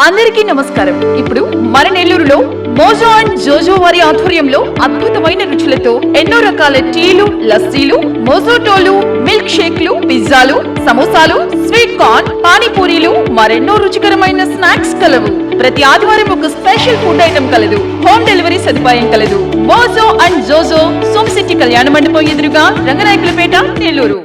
అందరికీ నమస్కారం. ఇప్పుడు మన నెల్లూరులో మోజో అండ్ జోజో వారి ఆధ్వర్యంలో అద్భుతమైన రుచులతో ఎన్నో రకాల టీలు, లస్సీలు, మోజోటోలు, మిల్క్ షేక్లు, పిజ్జాలు, సమోసాలు, స్వీట్ కార్న్, పానీపూరీలు, మరెన్నో రుచికరమైన స్నాక్స్ కలవు. ప్రతి ఆదివారం ఒక స్పెషల్ ఫుడ్ ఐటమ్ కలదు. హోమ్ డెలివరీ సదుపాయం కలదు. మోజో అండ్ జోజో, సోమశెట్టి కళ్యాణ మండపం ఎదురుగా, రంగనాయకులపేట, నెల్లూరు.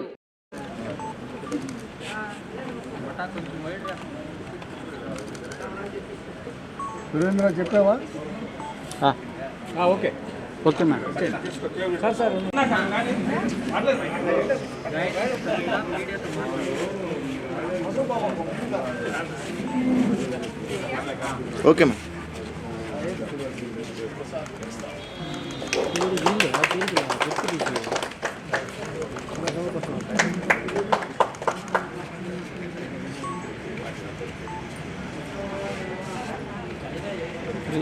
సురేంద్ర చెప్పావా? Okay okay madam. Sir sir okay ma'am.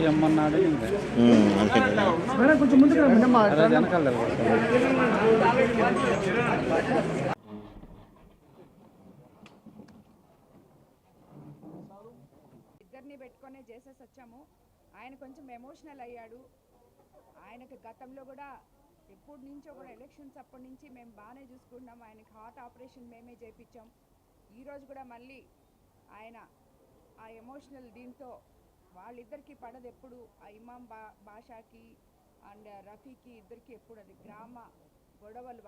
అమ్మన్నాడు కొంచెం ముందుకు వెనకాల ఇద్దరిని పెట్టుకొని చేసేసి వచ్చాము. ఆయన కొంచెం ఎమోషనల్ అయ్యాడు. ఆయనకు గతంలో కూడా ఎప్పటి నుంచో కూడా ఎలక్షన్స్ అప్పటి నుంచి మేము బాగానే చూసుకుంటున్నాం. ఆయనకి హార్ట్ ఆపరేషన్ మేమే చేయించాం. ఈరోజు కూడా మళ్ళీ ఆయన ఆ ఎమోషనల్ దీంతో వాళ్ళిద్దరికి పడదు. ఎప్పుడు ఆ ఇమాం బాషాకి అండ్ రఫీకి ఇద్దరికి ఎప్పుడు అది గ్రామ గొడవలు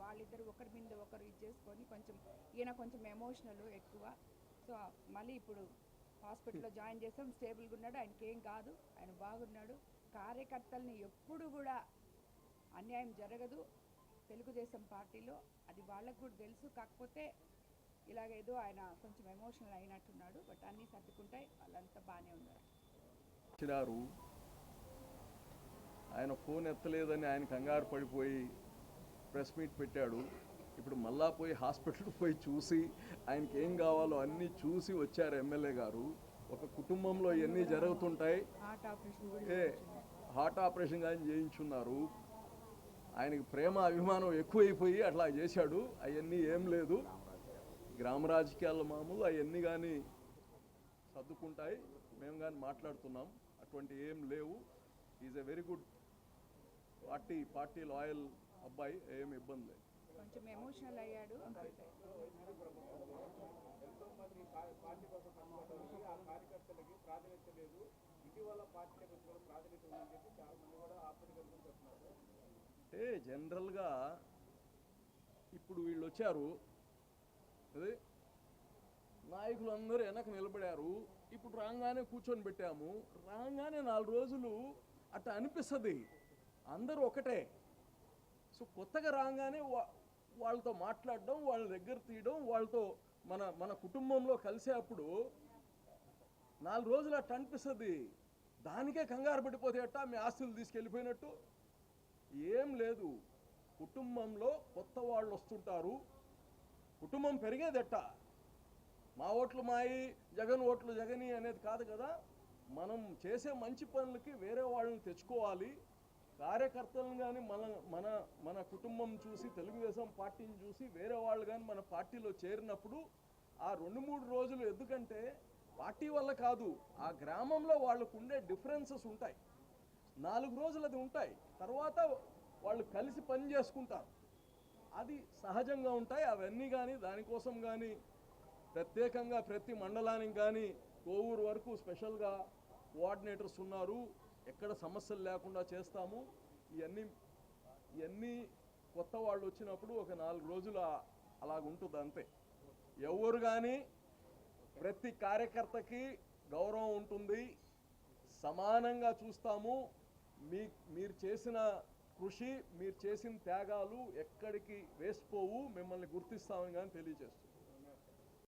వాళ్ళిద్దరు ఒకరి మీద ఒకరు ఇది చేసుకొని కొంచెం ఈయన కొంచెం ఎమోషనల్ ఎక్కువ. సో మళ్ళీ ఇప్పుడు హాస్పిటల్లో జాయిన్ చేసాం. స్టేబుల్గా ఉన్నాడు. ఆయనకి ఏం కాదు, ఆయన బాగున్నాడు. కార్యకర్తల్ని ఎప్పుడు కూడా అన్యాయం జరగదు తెలుగుదేశం పార్టీలో, అది వాళ్ళకు కూడా తెలుసు. కాకపోతే ఇలాగేదో ఆయన కొంచెం ఎమోషనల్ అయినట్టున్నాడు. బట్ అన్నీ సర్దుకుంటాయి, వాళ్ళంతా బాగానే ఉన్నారు. ఆయన ఫోన్ ఎత్తలేదని ఆయన కంగారు పడిపోయి ప్రెస్ మీట్ పెట్టాడు. ఇప్పుడు మళ్ళా పోయి హాస్పిటల్కి పోయి చూసి ఆయనకి ఏం కావాలో అన్నీ చూసి వచ్చారు ఎమ్మెల్యే గారు. ఒక కుటుంబంలో ఇవన్నీ జరుగుతుంటాయి. హార్ట్ ఆపరేషన్ కానీ చేయించున్నారు. ఆయనకి ప్రేమ అభిమానం ఎక్కువైపోయి అట్లా చేశాడు. అవన్నీ ఏం లేదు, గ్రామ రాజకీయాల మామూలు. అవన్నీ కానీ సర్దుకుంటాయి. మేము కానీ మాట్లాడుతున్నాం, అటువంటి ఏం లేవు. Is a very good party loyal అబ్బాయి, ఏం ఇబ్బంది లేదు. కొంచెం ఎమోషనల్ అయ్యాడు. అంటే జనరల్గా ఇప్పుడు వీళ్ళు వచ్చారు, అదే నాయకులందరూ వెనక నిలబడారు. ఇప్పుడు రాగానే కూర్చొని పెట్టాము. రాగానే 4 రోజులు అట్లా అనిపిస్తుంది అందరూ ఒకటే. సో కొత్తగా రాగానే వాళ్ళతో మాట్లాడడం, వాళ్ళ దగ్గర తీయడం, వాళ్ళతో మన కుటుంబంలో కలిసేటప్పుడు 4 రోజులు అట్లా అనిపిస్తుంది. దానికే కంగారు పడిపోతే అట్టా మీ ఆస్తులు తీసుకెళ్ళిపోయినట్టు. ఏం లేదు, కుటుంబంలో కొత్త వాళ్ళు వస్తుంటారు. కుటుంబం పెరిగేదెట్టా, మా ఓట్లు మాయి, జగన్ ఓట్లు జగని అనేది కాదు కదా. మనం చేసే మంచి పనులకి వేరే వాళ్ళని తెచ్చుకోవాలి. కార్యకర్తలను కానీ మన కుటుంబం చూసి, తెలుగుదేశం పార్టీని చూసి వేరే వాళ్ళు కానీ మన పార్టీలో చేరినప్పుడు ఆ 2-3 రోజులు, ఎందుకంటే పార్టీ వల్ల కాదు, ఆ గ్రామంలో వాళ్ళకు ఉండే డిఫరెన్సెస్ ఉంటాయి. 4 రోజులు అది ఉంటాయి. తర్వాత వాళ్ళు కలిసి పని చేసుకుంటారు. అది సహజంగా ఉంటాయి. అవన్నీ కానీ దానికోసం కానీ ప్రత్యేకంగా ప్రతి మండలానికి కానీ కోవూరు వరకు స్పెషల్గా కోఆర్డినేటర్స్ ఉన్నారు. ఎక్కడ సమస్యలు లేకుండా చేస్తాము. ఇవన్నీ కొత్త వాళ్ళు వచ్చినప్పుడు ఒక 4 రోజులు అలాగుంటుంది అంతే. ఎవరు కానీ ప్రతి కార్యకర్తకి గౌరవం ఉంటుంది, సమానంగా చూస్తాము. మీరు చేసిన కృషి, మీరు చేసిన త్యాగాలు ఎక్కడికి వేసిపోవు. మిమ్మల్ని గుర్తిస్తామని కానీ తెలియజేస్తాం.